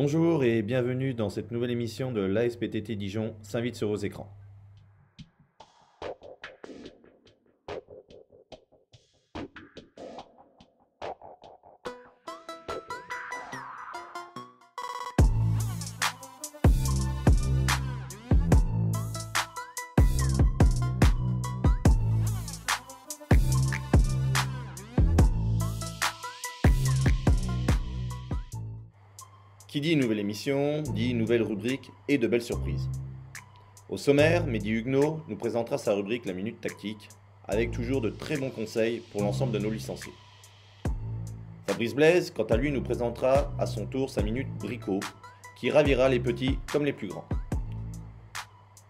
Bonjour et bienvenue dans cette nouvelle émission de l'ASPTT Dijon s'invite sur vos écrans. Qui dit nouvelle émission, dit nouvelle rubrique et de belles surprises. Au sommaire, Mehdi Huguenot nous présentera sa rubrique La Minute Tactique, avec toujours de très bons conseils pour l'ensemble de nos licenciés. Fabrice Blaise, quant à lui, nous présentera à son tour sa Minute Bricot, qui ravira les petits comme les plus grands.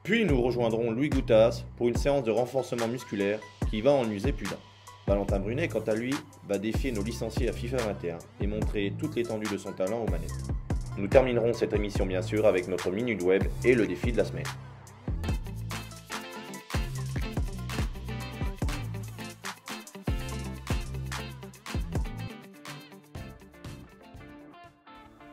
Puis nous rejoindrons Louis Goutas pour une séance de renforcement musculaire qui va en user plus d'un. Valentin Brunet, quant à lui, va défier nos licenciés à FIFA 21 et montrer toute l'étendue de son talent aux manettes. Nous terminerons cette émission bien sûr avec notre minute web et le défi de la semaine.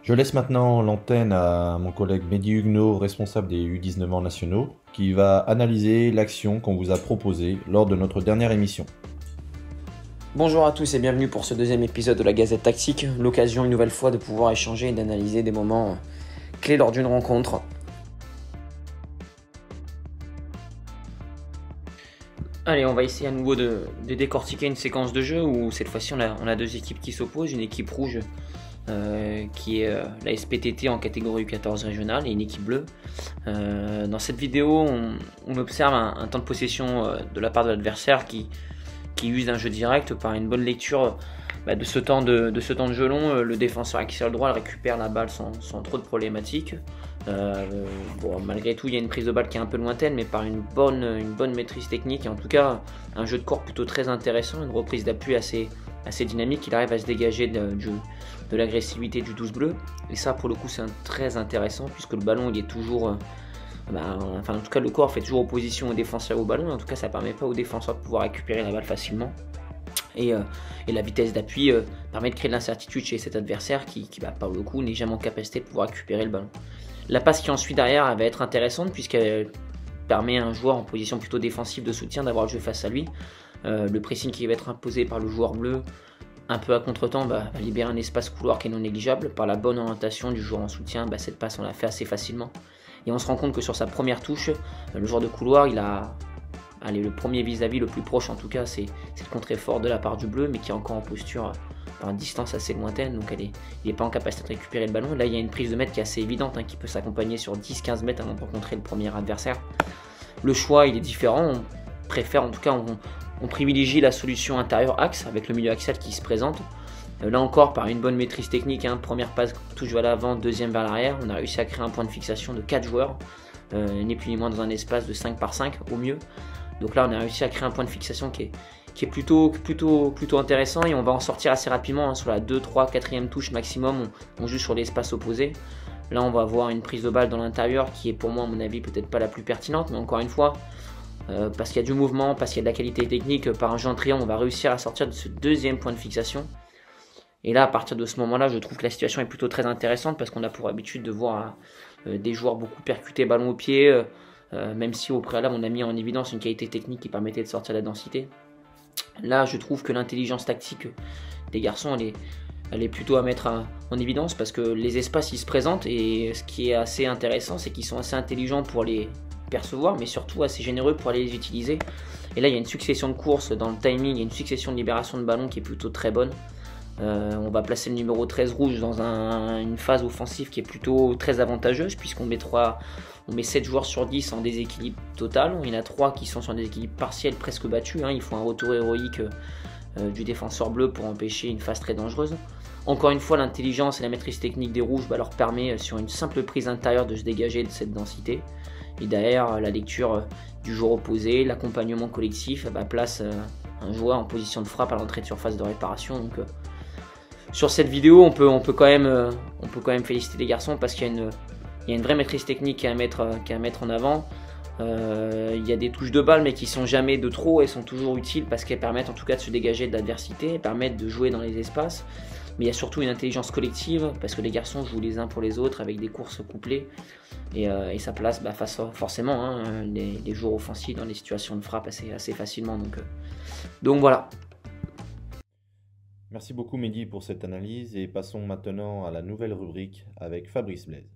Je laisse maintenant l'antenne à mon collègue Mehdi Huguenot, responsable des U19 ans nationaux, qui va analyser l'action qu'on vous a proposée lors de notre dernière émission. Bonjour à tous et bienvenue pour ce deuxième épisode de la Gazette Tactique, l'occasion une nouvelle fois de pouvoir échanger et d'analyser des moments clés lors d'une rencontre. Allez, on va essayer à nouveau de décortiquer une séquence de jeu où cette fois-ci on a deux équipes qui s'opposent, une équipe rouge qui est la SPTT en catégorie U14 régionale et une équipe bleue. Dans cette vidéo, on observe un temps de possession de la part de l'adversaire qui use d'un jeu direct par une bonne lecture de ce temps de jeu long. Le défenseur axial droit récupère la balle sans trop de problématiques. Malgré tout, il y a une prise de balle qui est un peu lointaine, mais par une bonne maîtrise technique et en tout cas un jeu de corps plutôt très intéressant, une reprise d'appui assez dynamique. Il arrive à se dégager de l'agressivité du 12 bleu et ça pour le coup c'est très intéressant puisque le ballon il est toujours en tout cas le corps fait toujours opposition au défenseur au ballon, en tout cas ça permet pas au défenseur de pouvoir récupérer la balle facilement et la vitesse d'appui permet de créer de l'incertitude chez cet adversaire qui par le coup n'est jamais en capacité de pouvoir récupérer le ballon. La passe qui en suit derrière elle va être intéressante puisqu'elle permet à un joueur en position plutôt défensive de soutien d'avoir le jeu face à lui. Le pressing qui va être imposé par le joueur bleu un peu à contre-temps va libérer un espace couloir qui est non négligeable. Par la bonne orientation du joueur en soutien, cette passe on la fait assez facilement. Et on se rend compte que sur sa première touche, le joueur de couloir, il a le premier vis-à-vis le plus proche en tout cas, c'est le contre-effort de la part du bleu, mais qui est encore en posture par une distance assez lointaine, donc il n'est pas en capacité de récupérer le ballon. Là, il y a une prise de mètre qui est assez évidente, qui peut s'accompagner sur 10-15 mètres avant de rencontrer le premier adversaire. Le choix, il est différent, on préfère en tout cas, on privilégie la solution intérieure axe, avec le milieu axial qui se présente. Là encore, par une bonne maîtrise technique, première passe, touche vers l'avant, deuxième vers l'arrière, on a réussi à créer un point de fixation de 4 joueurs, ni plus ni moins dans un espace de 5 par 5 au mieux. Donc là, on a réussi à créer un point de fixation qui est plutôt intéressant et on va en sortir assez rapidement sur la 2, 3, 4e touche maximum, on joue sur l'espace opposé. Là, on va avoir une prise de balle dans l'intérieur qui est pour moi, à mon avis, peut-être pas la plus pertinente, mais encore une fois, parce qu'il y a du mouvement, parce qu'il y a de la qualité technique, par un jeu en triangle, on va réussir à sortir de ce deuxième point de fixation. Et là, à partir de ce moment-là, je trouve que la situation est plutôt très intéressante parce qu'on a pour habitude de voir des joueurs beaucoup percuter ballon au pied, même si au préalable, on a mis en évidence une qualité technique qui permettait de sortir la densité. Là, je trouve que l'intelligence tactique des garçons, elle est plutôt à mettre en évidence parce que les espaces, ils se présentent et ce qui est assez intéressant, c'est qu'ils sont assez intelligents pour les percevoir, mais surtout assez généreux pour aller les utiliser. Et là, il y a une succession de courses dans le timing, il y a une succession de libération de ballon qui est plutôt très bonne. On va placer le numéro 13 rouge dans une phase offensive qui est plutôt très avantageuse puisqu'on met 7 joueurs sur 10 en déséquilibre total. Il y en a 3 qui sont sur un déséquilibre partiel presque battu. Il faut un retour héroïque du défenseur bleu pour empêcher une phase très dangereuse. Encore une fois, l'intelligence et la maîtrise technique des rouges leur permet sur une simple prise intérieure de se dégager de cette densité. Et derrière, la lecture du joueur opposé, l'accompagnement collectif place un joueur en position de frappe à l'entrée de surface de réparation. Donc, sur cette vidéo, on peut quand même féliciter les garçons parce qu'il y a une vraie maîtrise technique à mettre en avant. Il y a des touches de balle mais qui sont jamais de trop et sont toujours utiles parce qu'elles permettent en tout cas de se dégager de l'adversité, elles permettent de jouer dans les espaces. Mais il y a surtout une intelligence collective, parce que les garçons jouent les uns pour les autres avec des courses couplées. Et ça place forcément hein, les joueurs offensifs dans des situations de frappe assez facilement. Donc voilà. Merci beaucoup Mehdi pour cette analyse et passons maintenant à la nouvelle rubrique avec Fabrice Blaise.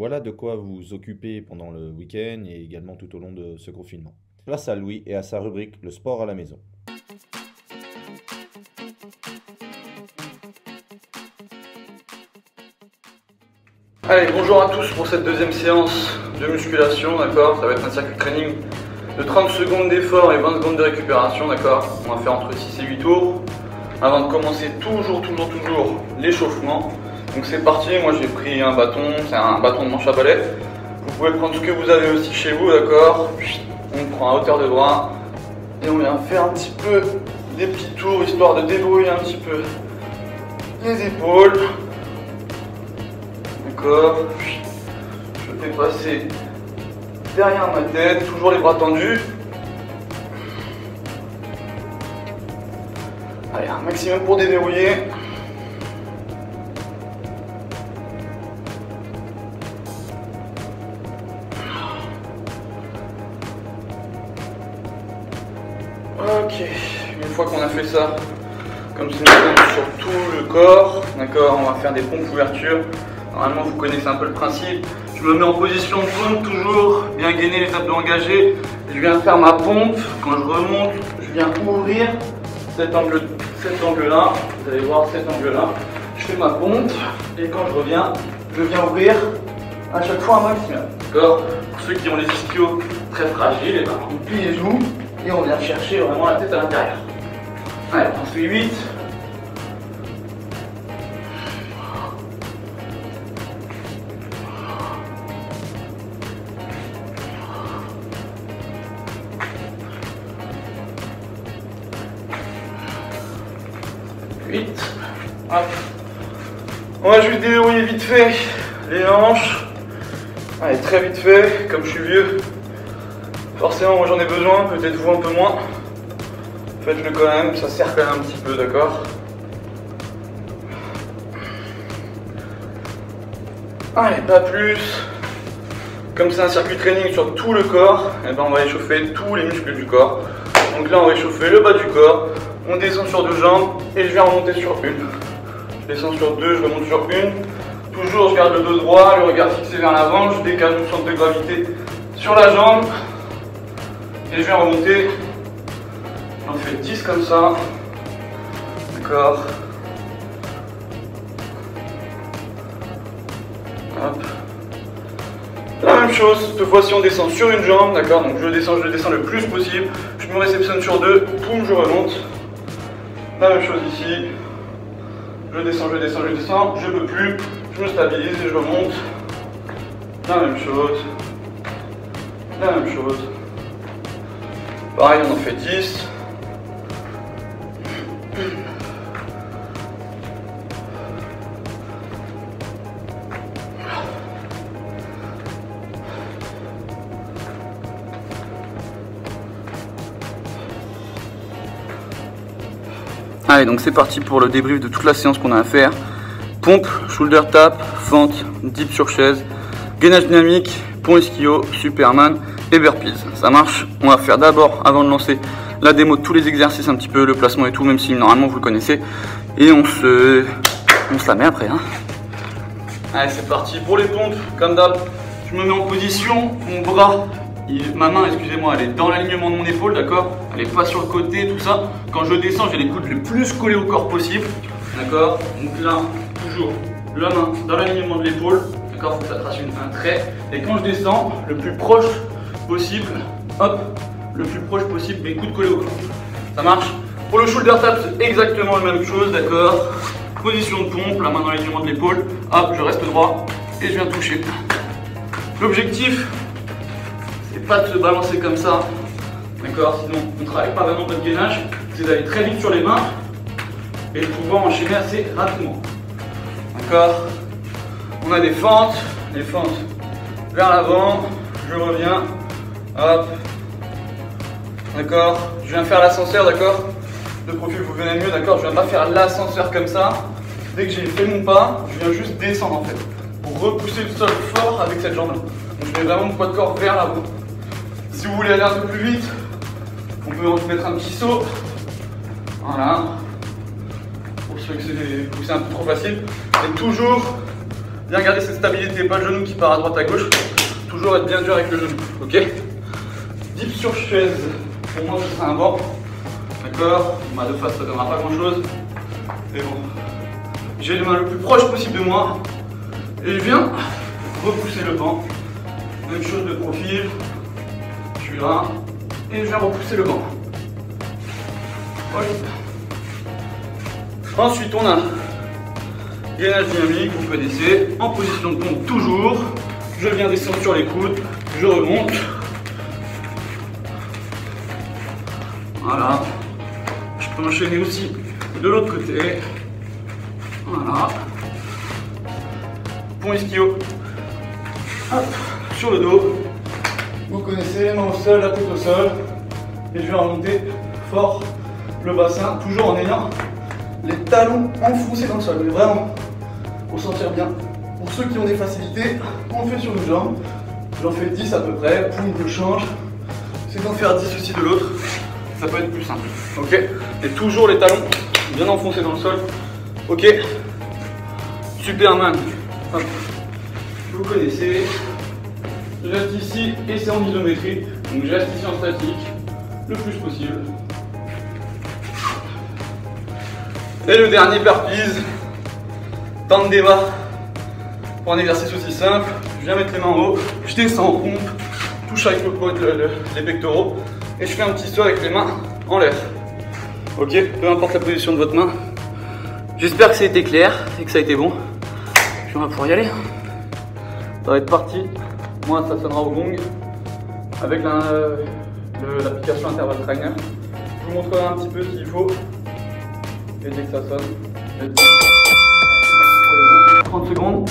Voilà de quoi vous occuper pendant le week-end et également tout au long de ce confinement. Place à Louis et à sa rubrique Le sport à la maison. Allez, bonjour à tous pour cette deuxième séance de musculation, d'accord. Ça va être un circuit de training de 30 secondes d'effort et 20 secondes de récupération, d'accord. On va faire entre 6 et 8 tours. Avant de commencer, toujours l'échauffement. Donc c'est parti, moi j'ai pris un bâton, c'est un bâton de manche à balai. Vous pouvez prendre ce que vous avez aussi chez vous, d'accord. On prend à hauteur de bras et on vient faire un petit peu des petits tours histoire de débrouiller un petit peu les épaules. D'accord. Je fais passer derrière ma tête, toujours les bras tendus. Allez, un maximum pour déverrouiller. Ok, une fois qu'on a fait ça, comme c'est une pompe sur tout le corps, d'accord, on va faire des pompes ouvertures. Normalement, vous connaissez un peu le principe. Je me mets en position de pompe, toujours bien gainer, les abdos engagés. Je viens faire ma pompe. Quand je remonte, je viens ouvrir cet angle-là. Vous allez voir cet angle-là. Je fais ma pompe et quand je reviens, je viens ouvrir à chaque fois un maximum. D'accord. Pour ceux qui ont les ischios très fragiles, et ben, on plie les genoux et on vient chercher vraiment la tête à l'intérieur. Allez, on fait 8. Hop. On va juste déverrouiller vite fait les hanches. Allez, très vite fait, comme je suis vieux. Forcément, moi j'en ai besoin, peut-être vous un peu moins. Faites-le quand même, ça sert quand même un petit peu, d'accord. Allez, pas plus. Comme c'est un circuit training sur tout le corps, et ben on va échauffer tous les muscles du corps. Donc là, on va échauffer le bas du corps. On descend sur 2 jambes et je viens remonter sur une. Je descends sur 2, je remonte sur une. Toujours, je garde le dos droit, le regard fixé vers l'avant. Je décale mon centre de gravité sur la jambe. Et je viens remonter. J'en fais 10 comme ça. D'accord. Hop. La même chose, cette fois-ci on descend sur une jambe, d'accord. Donc je descends le plus possible. Je me réceptionne sur 2, boum, je remonte. La même chose ici. Je descends, je peux plus. Je me stabilise et je remonte. La même chose. Pareil, on en fait 10. Allez, donc c'est parti pour le débrief de toute la séance qu'on a à faire. Pompe, shoulder tap, fente, dip sur chaise, gainage dynamique, pont ischio, Superman et burpees. Ça marche. On va faire d'abord, avant de lancer la démo de tous les exercices, un petit peu le placement et tout, même si normalement vous le connaissez. Et on se la met après. Hein. Allez, c'est parti pour les pompes. Comme d'hab, je me mets en position, mon bras. Ma main, excusez-moi, elle est dans l'alignement de mon épaule, d'accord. Elle n'est pas sur le côté, tout ça. Quand je descends, j'ai les coudes le plus collés au corps possible, d'accord. Donc là, toujours la main dans l'alignement de l'épaule, d'accord. Faut que ça trace un trait. Et quand je descends, le plus proche possible, hop, le plus proche possible, mes coudes collés au corps. Ça marche. Pour le shoulder tap, c'est exactement la même chose, d'accord. Position de pompe, la main dans l'alignement de l'épaule, hop, je reste droit et je viens toucher. L'objectif, c'est pas de se balancer comme ça, d'accord, sinon on ne travaille pas vraiment notre gainage, c'est d'aller très vite sur les mains et de pouvoir enchaîner assez rapidement. D'accord. On a des fentes vers l'avant, je reviens, hop, d'accord, je viens faire l'ascenseur, d'accord, de profil vous venez mieux, d'accord, je viens pas faire l'ascenseur comme ça, dès que j'ai fait mon pas, je viens juste descendre en fait, pour repousser le sol fort avec cette jambe là. Donc je mets vraiment mon poids de corps vers l'avant. Si vous voulez aller un peu plus vite, on peut mettre un petit saut. Voilà. Pour ceux que c'est un peu trop facile. Et toujours Bien garder cette stabilité, pas le genou qui part à droite à gauche. Toujours être bien dur avec le genou, ok? Dips sur chaise, pour moi ce sera un banc. D'accord? Ma de face ça donnera pas grand chose. Mais bon, j'ai les mains le plus proche possible de moi. Et je viens repousser le banc. Même chose de profil. Je suis là. Et je viens repousser le banc. Voilà. Ensuite on a gainage dynamique, vous connaissez, en position de pompe toujours. Je viens descendre sur les coudes, je remonte. Voilà. Je peux enchaîner aussi de l'autre côté. Voilà. Pont ischio. Hop, sur le dos. Vous connaissez, les mains au sol, la tête au sol. Et je vais remonter fort le bassin, toujours en ayant les talons enfoncés dans le sol. Mais vraiment, pour sentir bien. Pour ceux qui ont des facilités, on le fait sur une jambe. J'en fais 10 à peu près, poum, je change. C'est d'en faire 10 aussi de l'autre. Ça peut être plus simple. Ok? Et toujours les talons bien enfoncés dans le sol. Ok? Superman. Hop. Vous connaissez. Je reste ici et c'est en isométrie. Donc je reste ici en statique le plus possible. Et le dernier burpees. Tandeva. Pour un exercice aussi simple, je viens mettre les mains en haut, je descends en pompe, touche avec les pectoraux et je fais un petit saut avec les mains en l'air. Ok, peu importe la position de votre main. J'espère que ça a été clair et que ça a été bon. Puis on va pouvoir y aller. Ça va être parti. Moi, ça sonnera au gong avec l'application Interval Trainer. Je vous montrerai un petit peu s'il faut. Et dès que ça sonne, 30 secondes.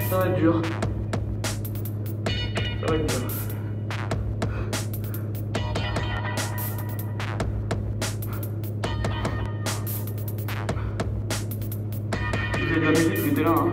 Ça va être dur. Ça va être dur. Vous avez de la musique, mettez là. Hein.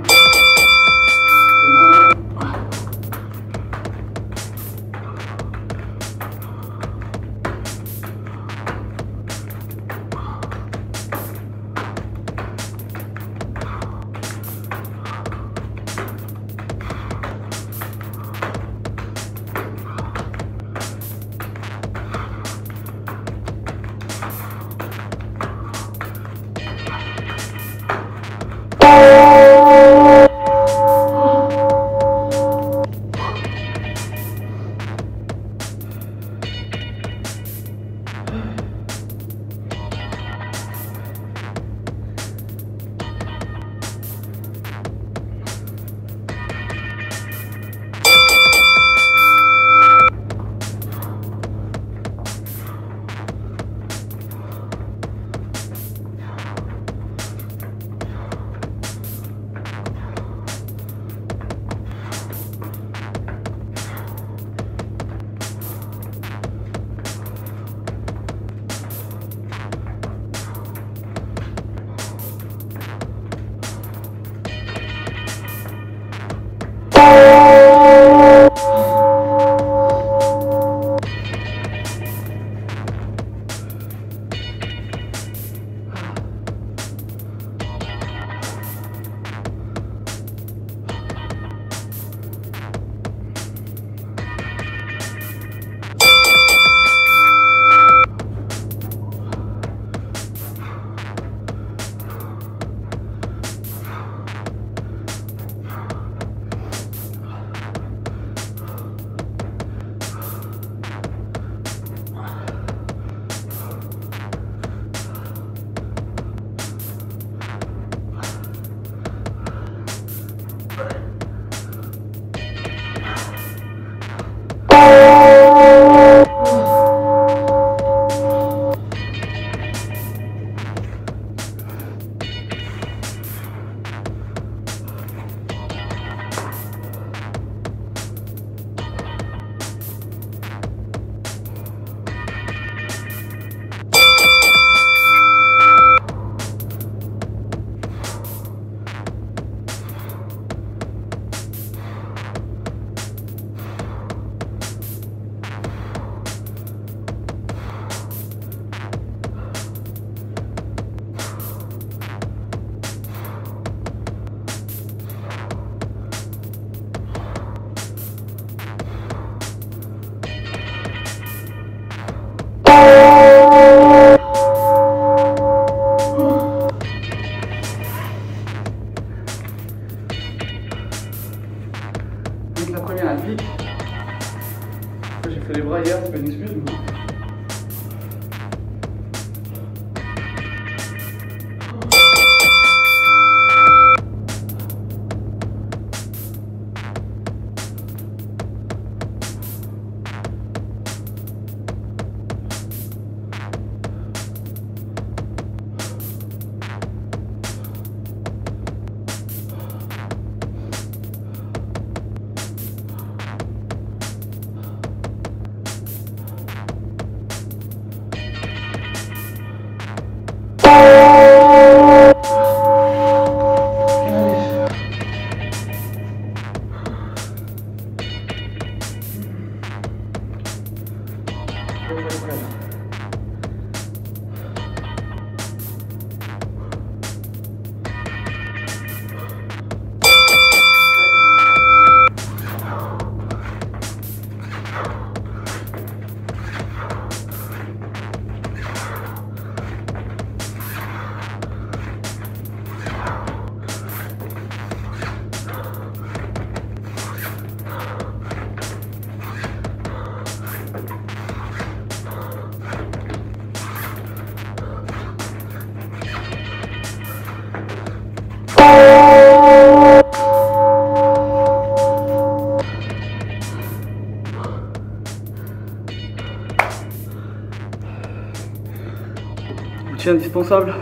Aussi indispensable,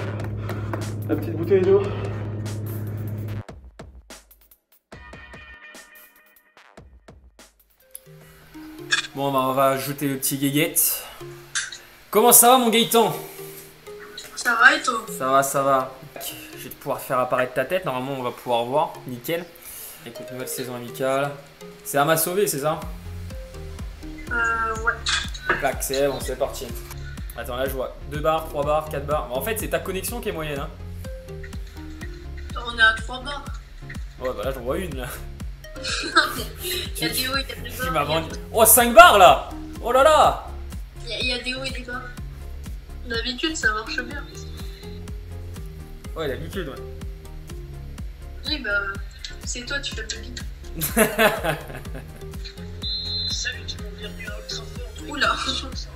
la petite bouteille d'eau. Bon, bah, on va ajouter le petit Guéguette. Comment ça va, mon Gaëtan? Ça va et toi? Ça va, ça va. Je vais pouvoir faire apparaître ta tête. Normalement, on va pouvoir voir. Nickel. Écoute, nouvelle saison amicale. C'est à m'a sauvé, c'est ça? Ouais. Clac, c'est bon, c'est parti. Attends, là, je vois 2 barres, 3 barres, 4 barres. En fait, c'est ta connexion qui est moyenne, hein. On est à 3 barres. Ouais, bah là, j'en vois une, là. Il y a des hauts et des bas. Tu m'as vendu. Oh, 5 barres, là. Oh là là. Il y a des hauts et des bas. D'habitude, ça marche bien. Ouais, d'habitude, ouais. Oui, bah, c'est toi, tu fais le bide. Salut, tu m'as bienvenue à Ultra Fort. Oula.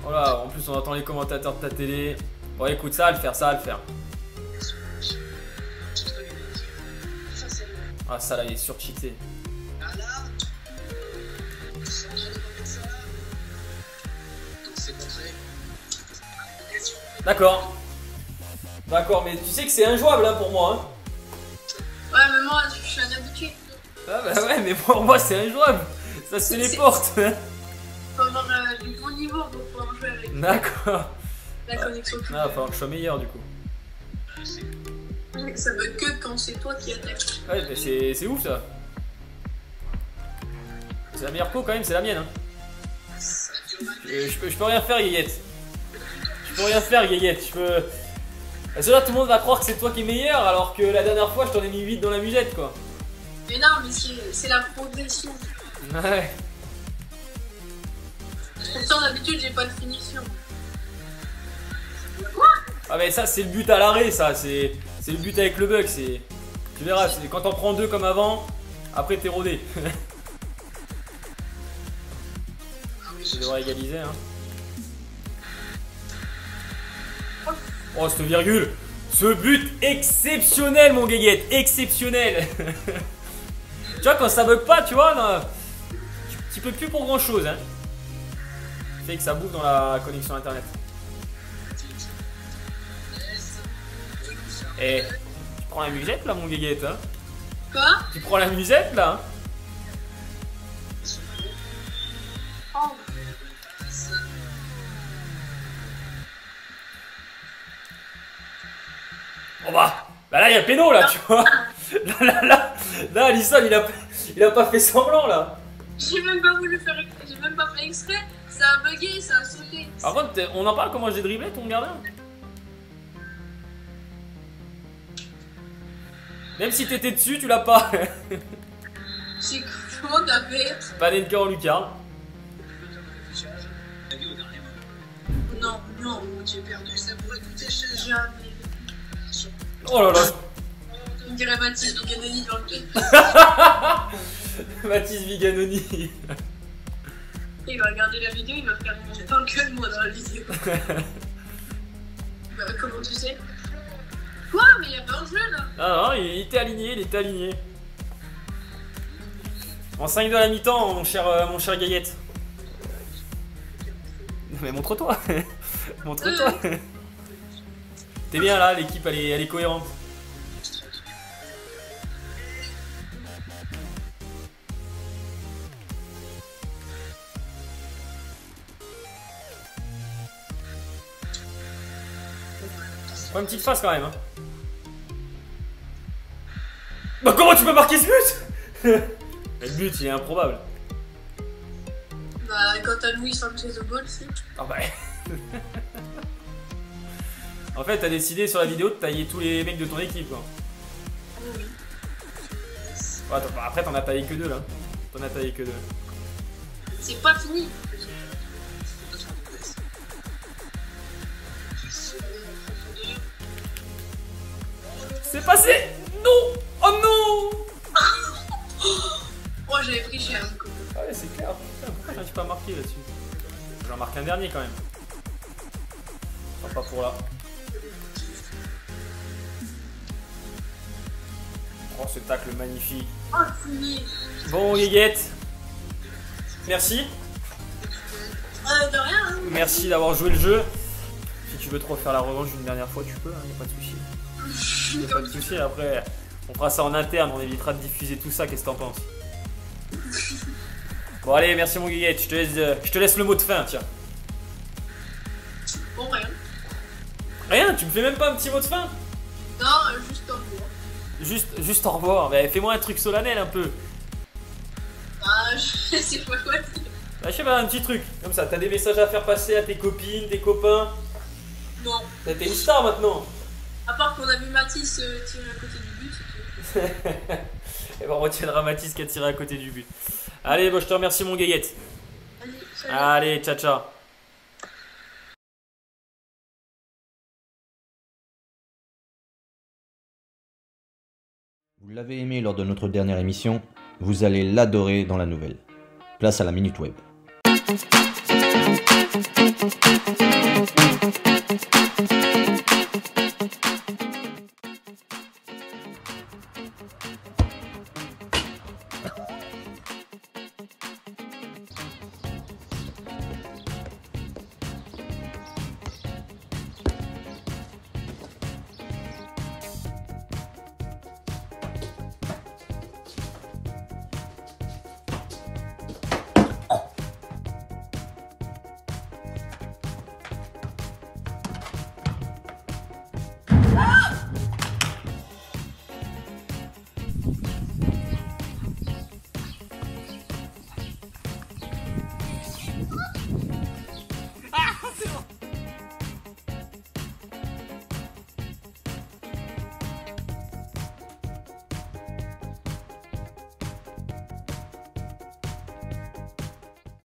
Oh là, en plus, on entend les commentateurs de ta télé. Bon, écoute, ça va le faire, ça va le faire. Ah, ça là, il est surcheaté. D'accord. D'accord, mais tu sais que c'est injouable hein, pour moi. Hein. Ouais, mais moi, je suis un habitué. Ah bah ouais, mais pour moi, c'est injouable. Ça se les porte. Faut avoir du bon niveau pour pouvoir jouer avec D'accord. la connexion. Ah, va falloir que je sois meilleur du coup. Ça veut que quand c'est toi qui attaque. Ouais, mais c'est ouf ça. C'est la meilleure co quand même, c'est la mienne. Hein. Je peux rien faire, Guéguette. Je peux rien faire, Guéguette. Je peux. Parce que là, tout le monde va croire que c'est toi qui es meilleur, alors que la dernière fois, je t'en ai mis 8 dans la musette, quoi. Mais non, mais c'est la progression. Ouais. Pourtant, d'habitude, j'ai pas de finition. Ah, mais ça, c'est le but à l'arrêt, ça. C'est le but avec le bug. Tu verras, quand t'en prends 2 comme avant, après, t'es rodé. Je devrais égaliser, hein. Oh, cette virgule! Ce but exceptionnel, mon Guéguette! Exceptionnel! Tu vois, quand ça bug pas, tu vois, non, tu peux plus pour grand chose, hein. Fait que ça bouffe dans la connexion internet. Eh, tu prends la musette là, mon Guéguette, hein? Quoi? Tu prends la musette là, hein? Oh. Oh bah là il y a péno là, tu vois. Là Alisson il a pas fait semblant là. J'ai même pas voulu faire, j'ai même pas fait exprès, ça a bugué, ça a sauté. Par contre, on en parle comment j'ai dribblé ton gardien. Même si t'étais dessus, tu l'as pas. C'est comment t'as fait? Panenka en lucarne. Non, j'ai perdu, ça pourrait coûter cher. Jamais. Oh là là. On dirait Mathis Viganoni dans le clip. Mathis Viganoni. Il va regarder la vidéo, il va faire tant que de moi dans la vidéo. Bah, comment tu sais? Quoi? Mais il y a pas un jeu là? Ah non, il était aligné, En 5 de la mi-temps, mon cher Gaillette. Mais montre-toi. Montre-toi. T'es bien là, l'équipe elle est cohérente. Ouais, une petite face quand même. Hein. Bah comment tu peux marquer ce but? Le but il est improbable. Bah quand t'as Louis Sanchez au goal, c'est... Ah bah... En fait, t'as décidé sur la vidéo de tailler tous les mecs de ton équipe, quoi. Oui. Ouais, attends, bah, après, t'en as taillé que 2, là. T'en as taillé que 2. C'est pas fini. C'est passé. Non. Oh non. Oh, j'avais pris cher. Ah ouais, c'est clair. Putain, pourquoi j'arrive pas à marquer là-dessus? J'en marque un dernier, quand même. Enfin, pas pour là. Oh, ce tacle magnifique. Oh, fini. Bon, Guéguette. Merci. De rien, hein. Merci d'avoir joué le jeu. Si tu veux te refaire la revanche d'une dernière fois, tu peux, hein, y a pas de souci. Y a pas de souci, après, on fera ça en interne, on évitera de diffuser tout ça, qu'est-ce que t'en penses? Bon, allez, merci mon guiguette, je te laisse le mot de fin, tiens. Bon, rien. Rien, tu me fais même pas un petit mot de fin? Non, juste au revoir. Juste au revoir, mais fais-moi un truc solennel un peu. Ah, je sais pas quoi dire. Bah, je sais pas, un petit truc, comme ça, t'as des messages à faire passer à tes copines, tes copains. Non. T'es une star maintenant. À part qu'on a vu Mathis tirer à côté du but, c'est tout. Et ben on retiendra Mathis qui a tiré à côté du but. Allez, bon, je te remercie mon guéguette. Allez, salut. Allez, ciao ciao. Vous l'avez aimé lors de notre dernière émission, vous allez l'adorer dans la nouvelle. Place à la Minute Web. C'est bon.